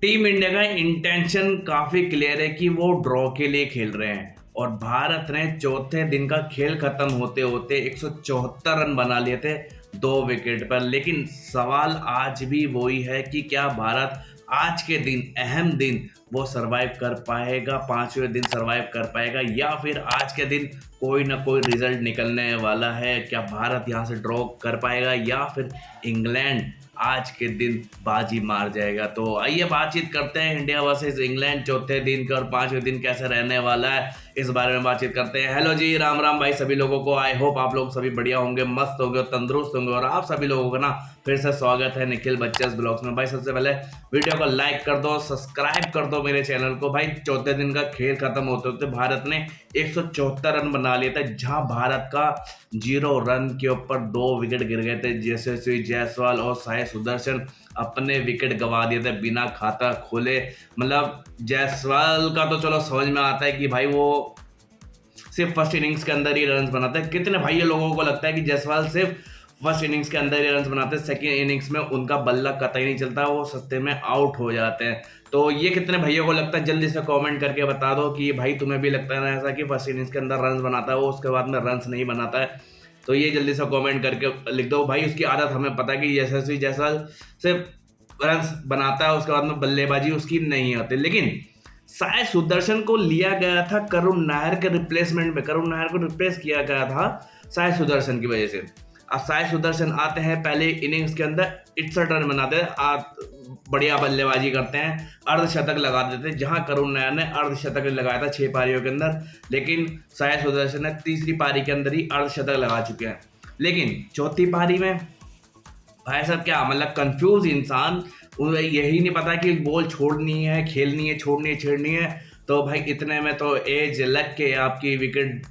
Team India का intention काफी clear है कि वो ड्रॉ के लिए खेल रहे हैं और भारत ने चौथे दिन का खेल खत्म होते होते 174 रन बना लिए थे 2 विकेट पर। लेकिन सवाल आज भी वही है कि क्या भारत आज के दिन अहम दिन वो सरवाइव कर पाएगा, पांचवें दिन सरवाइव कर पाएगा, या फिर आज के दिन कोई ना कोई रिजल्ट निकलने वाला है। क्या भारत यहाँ से ड्रॉ कर पाएगा या फिर इंग्लैंड आज के दिन बाजी मार जाएगा। तो आइए बातचीत करते हैं इंडिया वर्सेस इंग्लैंड चौथे दिन का और पांचवें दिन कैसे रहने वाला है, इस बारे में बातचीत करते हैं। हेलो जी, राम राम भाई सभी लोगों को। आई होप आप लोग सभी बढ़िया होंगे, मस्त होंगे और तंदुरुस्त होंगे। और आप सभी लोगों का ना फिर से स्वागत है निखिल बच्चस ब्लॉग्स में। भाई सबसे पहले वीडियो को लाइक कर दो, सब्सक्राइब कर दो मेरे चैनल को। भाई चौथे दिन का खेल खत्म होते होते भारत ने 174 रन बना लिए थे, जहां भारत का 0 रन के ऊपर 2 विकेट गिर गए थे। यशस्वी जायसवाल और साई सुदर्शन अपने विकेट गंवा दिए थे बिना खाता खोले। मतलब जायसवाल का तो चलो समझ में आता है कि भाई वो सिर्फ फर्स्ट इनिंग्स के अंदर ही रन बनाते हैं। कितने भाई लोगों को लगता है कि जायसवाल सिर्फ फर्स्ट इनिंग्स के अंदर ही रन बनाते हैं, सेकेंड इनिंग्स में उनका बल्ला कतई नहीं चलता, वो सस्ते में आउट हो जाते हैं। तो ये कितने भाइयों को लगता है जल्दी से कमेंट करके बता दो कि भाई तुम्हें भी लगता है ना ऐसा कि फर्स्ट इनिंग्स के अंदर रन बनाता है वो उसके बाद में रन नहीं बनाता है। तो ये जल्दी से कमेंट करके लिख दो भाई। उसकी आदत हमें पता है कि यशस्वी जायसवाल सिर्फ रन बनाता है, उसके बाद में बल्लेबाजी उसकी नहीं होती। लेकिन साई सुदर्शन को लिया गया था करुण नायर के रिप्लेसमेंट में, करुण नायर को रिप्लेस किया गया था साई सुदर्शन की वजह से। अब साई सुदर्शन आते हैं पहले इनिंग्स के अंदर 61 रन बनाते हैं, बढ़िया बल्लेबाजी करते हैं, अर्धशतक लगा देते हैं, जहां करुण नायर ने अर्धशतक लगाया था 6 पारियों के अंदर। लेकिन साई सुदर्शन ने तीसरी पारी के अंदर ही अर्धशतक लगा चुके हैं। लेकिन चौथी पारी में भाई साहब क्या मतलब कंफ्यूज इंसान, उन्हें यही नहीं पता कि बॉल छोड़नी है, खेलनी है, छोड़नी है, छेड़नी है। तो भाई इतने में तो एज लग के आपकी विकेट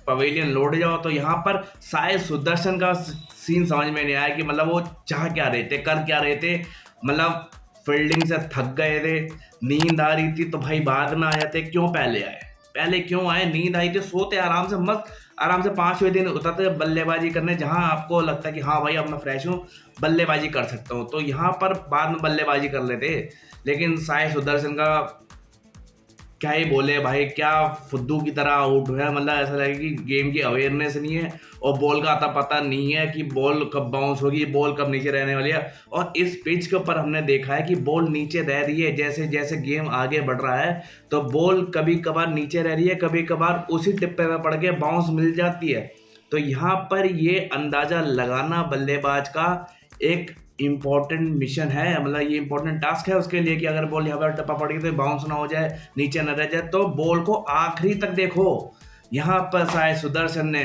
पवेलियन लौट जाओ। तो यहाँ पर साई सुदर्शन का सीन समझ में नहीं आया कि मतलब वो चाह क्या रहे थे, कर क्या रहे थे। मतलब फील्डिंग से थक गए थे, नींद आ रही थी, तो भाई बाद में आ जाते। क्यों पहले आए, पहले क्यों आए? नींद आई थी, सोते आराम से, मस्त आराम से 5वें दिन उतरते बल्लेबाजी करने, जहां आपको लगता है कि हाँ भाई अब मैं फ्रेश हूँ, बल्लेबाजी कर सकता हूँ। तो यहाँ पर बाद में बल्लेबाजी कर लेते। लेकिन साई सुदर्शन का क्या ही बोले भाई, क्या फुद्दू की तरह आउट हुआ है। मतलब ऐसा लगे कि गेम की अवेयरनेस नहीं है और बॉल का आता पता नहीं है कि बॉल कब बाउंस होगी, बॉल कब नीचे रहने वाली है। और इस पिच के ऊपर हमने देखा है कि बॉल नीचे रह रही है, जैसे जैसे गेम आगे बढ़ रहा है तो बॉल कभी कभार नीचे रह रही है, कभी कभार उसी टिप्पे में पड़ के बाउंस मिल जाती है। तो यहाँ पर ये अंदाजा लगाना बल्लेबाज का एक इम्पोर्टेंट मिशन है, मतलब ये इम्पोर्टेंट टास्क है उसके लिए कि अगर बॉल यहाँ पर टप्पा पड़ गई तो बाउंस ना हो जाए, नीचे न रह जाए। तो बॉल को आखिरी तक देखो। यहाँ पर साई सुदर्शन ने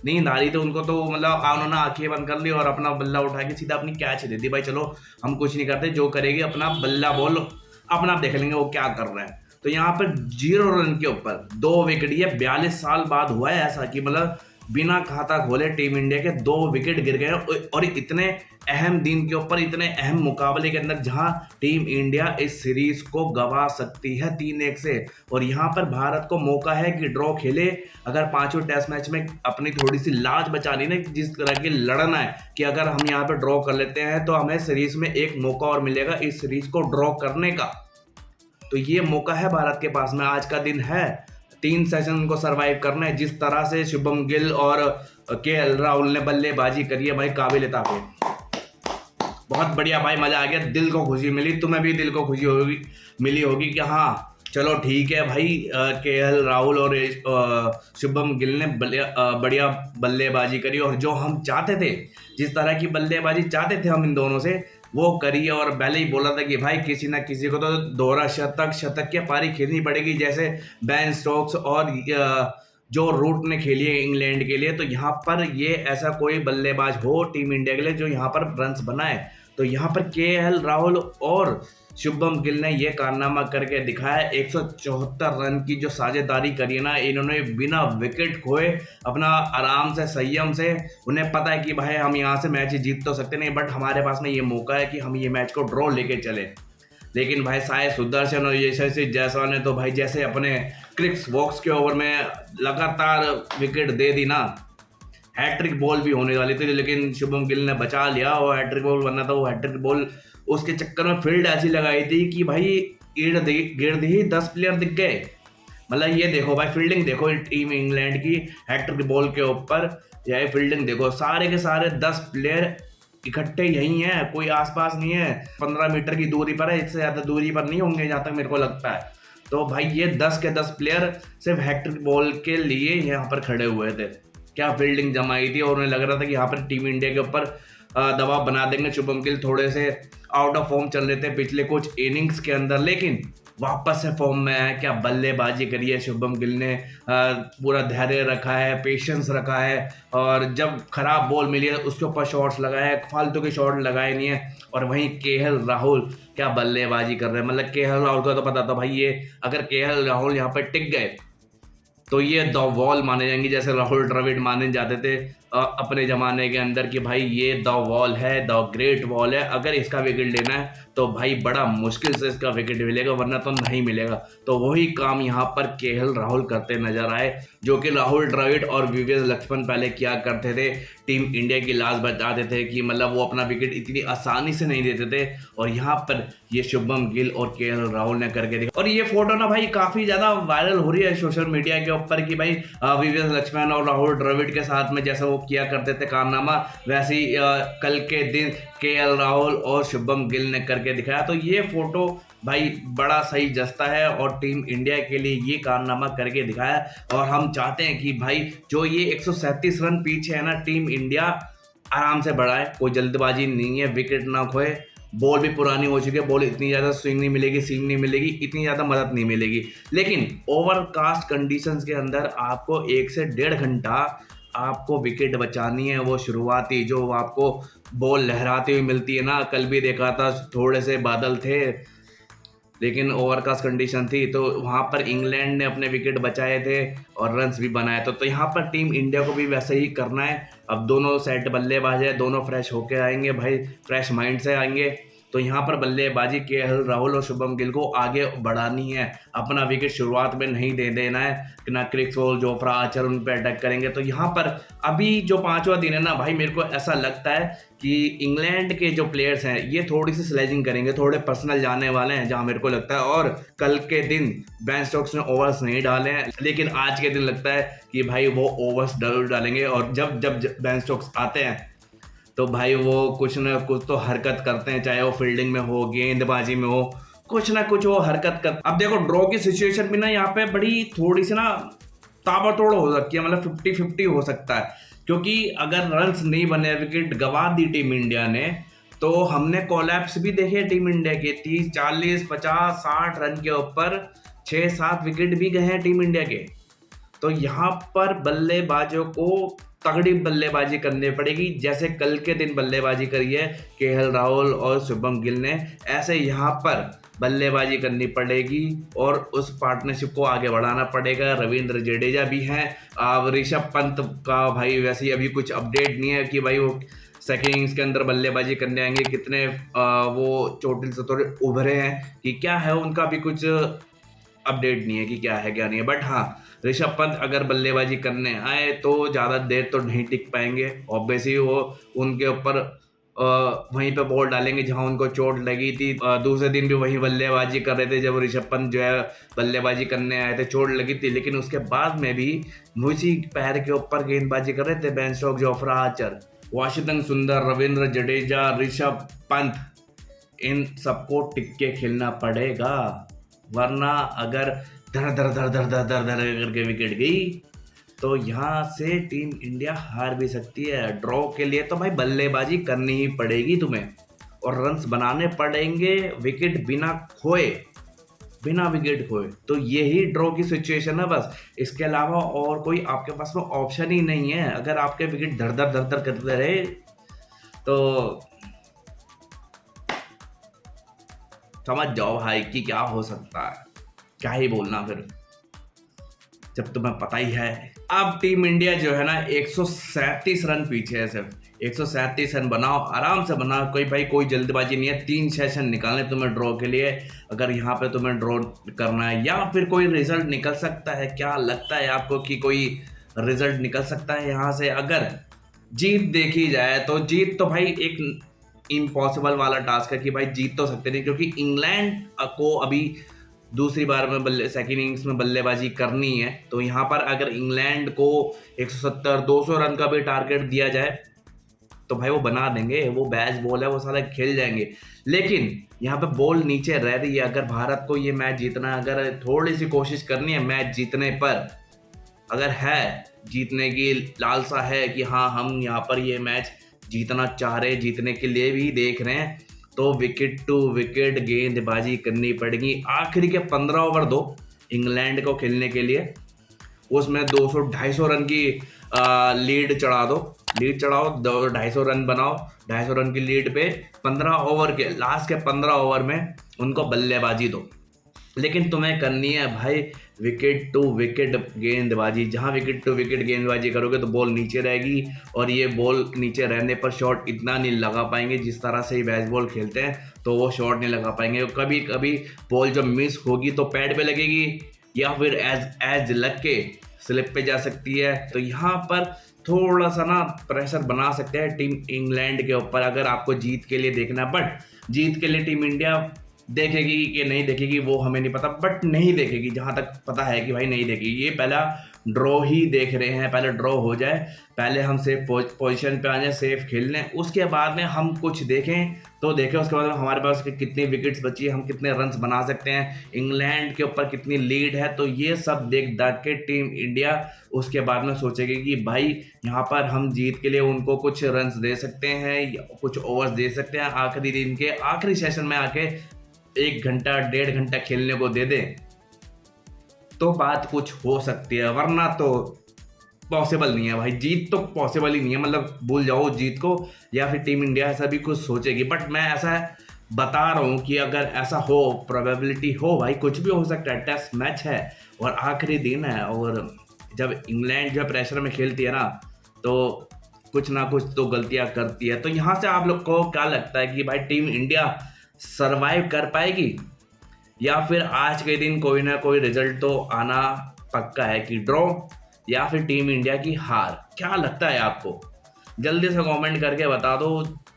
नींद आ रही थी उनको, तो मतलब उन्होंने आंखें बंद कर ली और अपना बल्ला उठा के सीधा अपनी कैच दे दी। भाई चलो हम कुछ नहीं करते, जो करेगी अपना बल्ला बॉल अपना देख लेंगे वो क्या कर रहे हैं। तो यहाँ पर 0 रन के ऊपर 2 विकेट, ये 42 साल बाद हुआ है ऐसा कि मतलब बिना खाता खोले टीम इंडिया के 2 विकेट गिर गए। और इतने अहम दिन के ऊपर, इतने अहम मुकाबले के अंदर जहां टीम इंडिया इस सीरीज को गंवा सकती है 3-1 से। और यहां पर भारत को मौका है कि ड्रॉ खेले, अगर 5वें टेस्ट मैच में अपनी थोड़ी सी लाज बचानी ना, जिस तरह की लड़ना है कि अगर हम यहाँ पर ड्रॉ कर लेते हैं तो हमें सीरीज में एक मौका और मिलेगा इस सीरीज को ड्रॉ करने का। तो ये मौका है भारत के पास में, आज का दिन है। 3 सेशन को सरवाइव करना है। जिस तरह से शुभम गिल और केएल राहुल ने बल्लेबाजी करी है भाई, काबिल तारीफ, बहुत बढ़िया भाई, मजा आ गया, दिल को खुशी मिली। तुम्हें भी दिल को खुशी होगी, मिली होगी कि हाँ चलो ठीक है भाई, केएल राहुल और शुभम गिल ने बढ़िया बल्लेबाजी करी और जो हम चाहते थे, जिस तरह की बल्लेबाजी चाहते थे हम इन दोनों से, वो करी। और पहले ही बोला था कि भाई किसी ना किसी को तो दोहरा शतक की पारी खेलनी पड़ेगी, जैसे बेन स्टोक्स और जो रूट ने खेली है इंग्लैंड के लिए। तो यहाँ पर ये ऐसा कोई बल्लेबाज हो टीम इंडिया के लिए जो यहाँ पर रन्स बनाए। तो यहाँ पर केएल राहुल और शुभम गिल ने ये कारनामा करके दिखाया। 174 रन की जो साझेदारी करी है ना इन्होंने, बिना विकेट खोए, अपना आराम से, संयम से। उन्हें पता है कि भाई हम यहाँ से मैच जीत तो सकते नहीं, बट हमारे पास में ये मौका है कि हम ये मैच को ड्रॉ लेके चले। लेकिन भाई साई सुदर्शन और यशस्वी जायसवाल ने तो भाई जैसे अपने क्रिस वॉक्स के ओवर में लगातार विकेट दे दी ना, हैट्रिक बॉल भी होने वाली थी, लेकिन शुभम गिल ने बचा लिया। और हैट्रिक बॉल बनना था, वो हैट्रिक बॉल उसके चक्कर में फील्ड ऐसी लगाई थी कि भाई गिरद ही 10 प्लेयर दिख गए। मतलब ये देखो भाई, फील्डिंग देखो टीम इंग्लैंड की हैट्रिक बॉल के ऊपर, यह फील्डिंग देखो, सारे के सारे 10 प्लेयर इकट्ठे यही हैं, कोई आसपास नहीं है, 15 मीटर की दूरी पर है, इससे ज़्यादा दूरी पर नहीं होंगे जहाँ तक मेरे को लगता है। तो भाई ये 10 के 10 प्लेयर सिर्फ हैट्रिक बॉल के लिए यहाँ पर खड़े हुए थे। क्या फील्डिंग जमाई थी, और उन्हें लग रहा था कि यहाँ पर टीम इंडिया के ऊपर दबाव बना देंगे। शुभम गिल थोड़े से आउट ऑफ फॉर्म चल रहे थे पिछले कुछ इनिंग्स के अंदर, लेकिन वापस से फॉर्म में है। क्या बल्लेबाजी करी है शुभम गिल ने, पूरा धैर्य रखा है, पेशेंस रखा है, और जब खराब बॉल मिली है उसके ऊपर शॉट्स लगाए, फालतू के शॉट लगाए नहीं है। और वहीं केएल राहुल क्या बल्लेबाजी कर रहे हैं। मतलब केएल राहुल का तो पता था भाई, ये अगर केएल राहुल यहाँ पर टिक गए तो ये द वॉल माने जाएंगे, जैसे राहुल द्रविड़ माने जाते थे अपने ज़माने के अंदर कि भाई ये द वॉल है, द ग्रेट वॉल है, अगर इसका विकेट लेना है तो भाई बड़ा मुश्किल से इसका विकेट मिलेगा, वरना तो नहीं मिलेगा। तो वही काम यहाँ पर केएल राहुल करते नजर आए, जो कि राहुल द्रविड़ और वीवीएस लक्ष्मण पहले किया करते थे। टीम इंडिया की लाज बचाते थे कि मतलब वो अपना विकेट इतनी आसानी से नहीं देते थे, और यहाँ पर ये शुभम गिल और केएल राहुल ने करके दिखा। और ये फोटो ना भाई काफ़ी ज़्यादा वायरल हो रही है सोशल मीडिया के ऊपर कि भाई वीवीएस लक्ष्मण और राहुल द्रविड़ के साथ में जैसा वो किया करते थे कारनामा, वैसे ही कल के दिन केएल राहुल और शुभम गिल ने करके दिखाया। तो ये फोटो भाई बड़ा सही जस्ता है, और टीम इंडिया के लिए ये कारनामा करके दिखाया। और हम चाहते हैं कि भाई जो ये 137 रन पीछे है ना, टीम इंडिया आराम से बढ़ाए, कोई जल्दबाजी नहीं है, विकेट ना खोए। बॉल भी पुरानी हो चुकी है, बॉल इतनी ज़्यादा स्विंग नहीं मिलेगी, सीम नहीं मिलेगी, इतनी ज़्यादा मदद नहीं मिलेगी। लेकिन ओवरकास्ट कंडीशंस के अंदर आपको 1 से 1.5 घंटा आपको विकेट बचानी है। वो शुरुआती जो आपको बॉल लहराती हुई मिलती है ना, कल भी देखा था थोड़े से बादल थे लेकिन ओवरकास्ट कंडीशन थी, तो वहाँ पर इंग्लैंड ने अपने विकेट बचाए थे और रन्स भी बनाए। तो यहाँ पर टीम इंडिया को भी वैसे ही करना है। अब दोनों सेट बल्लेबाज है, दोनों फ्रेश होके आएंगे भाई, फ्रेश माइंड से आएंगे। तो यहाँ पर बल्लेबाजी केएल राहुल और शुभम गिल को आगे बढ़ानी है, अपना विकेट शुरुआत में नहीं दे देना है कि ना क्रिस वॉल, जोफ्रा आर्चर उन पर अटैक करेंगे। तो यहाँ पर अभी जो 5वां दिन है ना भाई, मेरे को ऐसा लगता है कि इंग्लैंड के जो प्लेयर्स हैं ये थोड़ी सी स्लेजिंग करेंगे, थोड़े पर्सनल जाने वाले हैं जहाँ मेरे को लगता है। और कल के दिन बेन स्टोक्स ने ओवर्स नहीं डाले हैं, लेकिन आज के दिन लगता है कि भाई वो ओवर्स जरूर डालेंगे। और जब बेन स्टोक्स आते हैं तो भाई वो कुछ ना कुछ तो हरकत करते हैं, चाहे वो फील्डिंग में हो, गेंदबाजी में हो, कुछ ना कुछ वो हरकत कर। अब देखो ड्रॉ की सिचुएशन भी ना यहाँ पे बड़ी थोड़ी सी ना ताबड़तोड़ हो सकती है, मतलब 50-50 हो सकता है, क्योंकि अगर रन्स नहीं बने, विकेट गवा दी टीम इंडिया ने, तो हमने कोलैप्स भी देखे टीम इंडिया के 30, 40, 50, 60 रन के ऊपर 6-7 विकेट भी गए हैं टीम इंडिया के। तो यहाँ पर बल्लेबाजों को तगड़ी बल्लेबाजी करनी पड़ेगी, जैसे कल के दिन बल्लेबाजी करी है केएल राहुल और शुभम गिल ने, ऐसे यहाँ पर बल्लेबाजी करनी पड़ेगी और उस पार्टनरशिप को आगे बढ़ाना पड़ेगा। रविंद्र जडेजा भी हैं, अब ऋषभ पंत का भाई वैसे ही अभी कुछ अपडेट नहीं है कि भाई वो सेकेंड इनिंग्स के अंदर बल्लेबाजी करने आएंगे, कितने वो चोटिल से थोड़े उभरे हैं कि क्या है, उनका भी कुछ अपडेट नहीं है कि क्या है क्या नहीं है। बट हाँ, ऋषभ पंत अगर बल्लेबाजी करने आए तो ज़्यादा देर तो नहीं टिक पाएंगे, ऑब्वियसली वो उनके ऊपर वहीं पे बॉल डालेंगे जहां उनको चोट लगी थी। दूसरे दिन भी वही बल्लेबाजी कर रहे थे जब ऋषभ पंत जो है बल्लेबाजी करने आए थे, चोट लगी थी, लेकिन उसके बाद में भी उसी पैर के ऊपर गेंदबाजी कर रहे थे Ben Stokes, Jofra Archer, Washington सुंदर, रविंद्र जडेजा, ऋषभ पंत, इन सबको टिक के खेलना पड़ेगा, वरना अगर धर धर धर धर धर धर धर करके विकेट गई तो यहाँ से टीम इंडिया हार भी सकती है। ड्रॉ के लिए तो भाई बल्लेबाजी करनी ही पड़ेगी तुम्हें, और रन्स बनाने पड़ेंगे विकेट बिना विकेट खोए। तो यही ड्रॉ की सिचुएशन है बस, इसके अलावा और कोई आपके पास में ऑप्शन ही नहीं है। अगर आपके विकेट धर धर करते रहे तो समझ जाओ भाई कि क्या हो सकता है, क्या ही बोलना फिर, जब तुम्हें पता ही है। अब टीम इंडिया जो है ना 137 रन पीछे है, सिर्फ 137 रन बनाओ, आराम से बनाओ, कोई जल्दबाजी नहीं है। 3 सेशन निकालने तुम्हें ड्रॉ के लिए, अगर यहाँ पे तुम्हें ड्रॉ करना है, या फिर कोई रिजल्ट निकल सकता है। क्या लगता है आपको कि कोई रिजल्ट निकल सकता है यहाँ से। अगर जीत देखी जाए तो जीत तो भाई एक इम्पॉसिबल वाला टास्क है कि भाई जीत तो सकते नहीं, क्योंकि इंग्लैंड को अभी दूसरी बार में सेकेंड इनिंग्स में बल्लेबाजी करनी है। तो यहाँ पर अगर इंग्लैंड को 170-200 रन का भी टारगेट दिया जाए तो भाई वो बना देंगे, वो बैच बॉल है, वो सारे खेल जाएंगे। लेकिन यहाँ पे बॉल नीचे रह रही है, अगर भारत को ये मैच जीतना, अगर थोड़ी सी कोशिश करनी है मैच जीतने पर, अगर है जीतने की लालसा है कि हाँ हम यहाँ पर ये मैच जीतना चाह रहे, जीतने के लिए भी देख रहे हैं, तो विकेट टू विकेट गेंदबाजी करनी पड़ेगी। आखिरी के 15 ओवर दो इंग्लैंड को खेलने के लिए, उसमें 200-250 रन की लीड चढ़ाओ, 250 रन बनाओ, 250 रन की लीड पे 15 ओवर के लास्ट के 15 ओवर में उनको बल्लेबाजी दो। लेकिन तुम्हें करनी है भाई विकेट टू विकेट गेंदबाजी। जहां विकेट टू विकेट गेंदबाजी करोगे तो बॉल नीचे रहेगी, और ये बॉल नीचे रहने पर शॉट इतना नहीं लगा पाएंगे जिस तरह से बेसबॉल खेलते हैं, तो वो शॉट नहीं लगा पाएंगे। कभी कभी बॉल जब मिस होगी तो पैड पे लगेगी, या फिर एज लग के स्लिप पे जा सकती है। तो यहाँ पर थोड़ा सा ना प्रेशर बना सकते हैं टीम इंग्लैंड के ऊपर, अगर आपको जीत के लिए देखना। बट जीत के लिए टीम इंडिया देखेगी कि नहीं देखेगी वो हमें नहीं पता, बट नहीं देखेगी, जहां तक पता है कि भाई नहीं देखेगी। ये पहला ड्रॉ ही देख रहे हैं, पहले ड्रॉ हो जाए, पहले हम सेफ पोजीशन पे आ जाए, सेफ खेल लें, उसके बाद में हम कुछ देखें तो देखें। उसके बाद में हमारे पास कितनी विकेट्स बची है, हम कितने रन्स बना सकते हैं, इंग्लैंड के ऊपर कितनी लीड है, तो ये सब देख दाख के टीम इंडिया उसके बाद में सोचेगी कि भाई यहाँ पर हम जीत के लिए उनको कुछ रन्स दे सकते हैं, कुछ ओवर्स दे सकते हैं, आखिरी दिन के आखिरी सेशन में आके 1 घंटा 1.5 घंटा खेलने को दे दें तो बात कुछ हो सकती है, वरना तो पॉसिबल नहीं है भाई। जीत तो पॉसिबल ही नहीं है, मतलब भूल जाओ जीत को, या फिर टीम इंडिया ऐसा भी कुछ सोचेगी। बट मैं ऐसा बता रहा हूँ कि अगर ऐसा हो, प्रोबेबिलिटी हो भाई, कुछ भी हो सकता है, टेस्ट मैच है और आखिरी दिन है, और जब इंग्लैंड जो प्रेशर में खेलती है ना तो कुछ ना कुछ तो गलतियां करती है। तो यहाँ से आप लोग को क्या लगता है कि भाई टीम इंडिया सरवाइव कर पाएगी, या फिर आज के दिन कोई ना कोई रिजल्ट तो आना पक्का है कि ड्रॉ या फिर टीम इंडिया की हार? क्या लगता है आपको? जल्दी से कमेंट करके बता दो।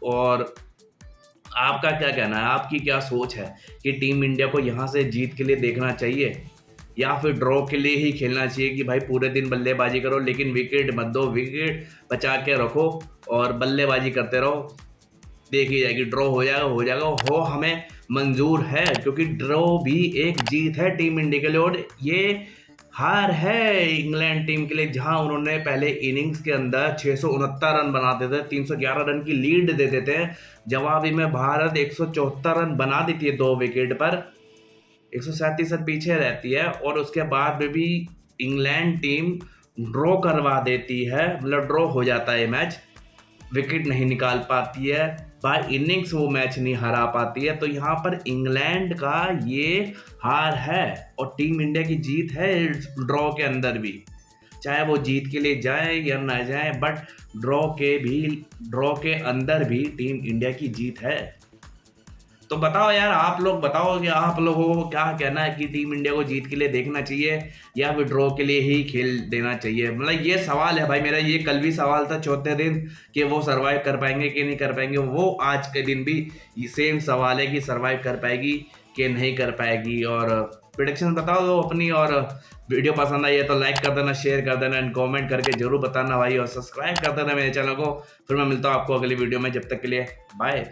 और आपका क्या कहना है, आपकी क्या सोच है कि टीम इंडिया को यहाँ से जीत के लिए देखना चाहिए या फिर ड्रॉ के लिए ही खेलना चाहिए कि भाई पूरे दिन बल्लेबाजी करो लेकिन विकेट मत दो, विकेट बचा के रखो और बल्लेबाजी करते रहो, देखी जाएगी, ड्रॉ हो जाएगा, हो हमें मंजूर है, क्योंकि ड्रॉ भी एक जीत है टीम इंडिया के लिए। और ये हार है इंग्लैंड टीम के लिए, जहां उन्होंने पहले इनिंग्स के अंदर 669 रन बनाते थे, 311 रन की लीड देते थे, जवाबी में भारत 174 रन बना देती है 2 विकेट पर, 137 रन पीछे रहती है, और उसके बाद में भी इंग्लैंड टीम ड्रॉ करवा देती है, मतलब ड्रॉ हो जाता है मैच, विकेट नहीं निकाल पाती है, बाय इनिंग्स वो मैच नहीं हरा पाती है। तो यहाँ पर इंग्लैंड का ये हार है और टीम इंडिया की जीत है ड्रॉ के अंदर भी, चाहे वो जीत के लिए जाए या ना जाए, बट ड्रॉ के अंदर भी टीम इंडिया की जीत है। तो बताओ यार, आप लोग बताओ कि आप लोगों को क्या कहना है कि टीम इंडिया को जीत के लिए देखना चाहिए या फिर ड्रॉ के लिए ही खेल देना चाहिए? मतलब ये सवाल है भाई मेरा, ये कल भी सवाल था चौथे दिन कि वो सरवाइव कर पाएंगे कि नहीं कर पाएंगे, वो आज के दिन भी सेम सवाल है कि सरवाइव कर पाएगी कि नहीं कर पाएगी। और प्रेडिक्शन बताओ दो अपनी, और वीडियो पसंद आई है तो लाइक कर देना, शेयर कर देना एंड कमेंट करके जरूर बताना भाई, और सब्सक्राइब कर देना मेरे चैनल को। फिर मैं मिलता हूँ आपको अगली वीडियो में, जब तक के लिए बाय।